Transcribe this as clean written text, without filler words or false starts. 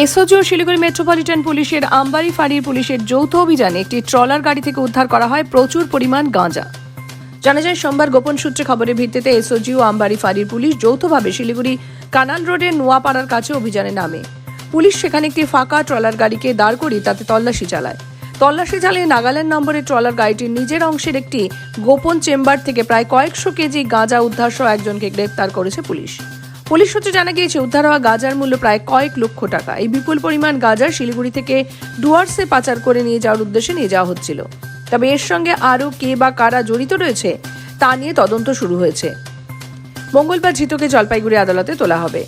SOG ও Siliguri metropolitan পুলিশের আমবাড়ি ফাঁড়ির পুলিশের যৌথ অভিযানে একটি ট্রলার গাড়ি থেকে উদ্ধার করা হয় প্রচুর পরিমাণ গাঁজা। জানা যায়, সোমবার গোপন সূত্রে খবরের ভিত্তিতে এসওজি ও আমবাড়ি ফাঁড়ির পুলিশ যৌথভাবে শিলিগুড়ি কানাল রোডের নোয়াপাড়ার কাছে অভিযানে নামে। পুলিশ সেখানে একটি ফাঁকা ট্রলার গাড়িকে দাঁড় করিয়ে তাতে তল্লাশি চালায়। তল্লাশি চালিয়ে নাগাল্যান্ড নম্বরের ট্রলার গাড়িটির নিজের অংশের একটি গোপন চেম্বার থেকে প্রায় কয়েকশো কেজি গাঁজা উদ্ধার সহ একজনকে গ্রেপ্তার করেছে পুলিশ। পুলিশ সূত্রে জানা গিয়েছে, উদ্ধার হওয়া গাঁজার মূল্য প্রায় কয়েক লক্ষ টাকা। এই বিপুল পরিমাণ গাঁজা শিলিগুড়ি থেকে ডুয়ার্সে পাচার করে নিয়ে যাওয়ার উদ্দেশ্যে নিয়ে যাওয়া হচ্ছিল। তবে এর সঙ্গে আরও কে বা কারা জড়িত রয়েছে তা নিয়ে তদন্ত শুরু হয়েছে। মঙ্গলবার ধৃতকে জলপাইগুড়ি আদালতে তোলা হবে।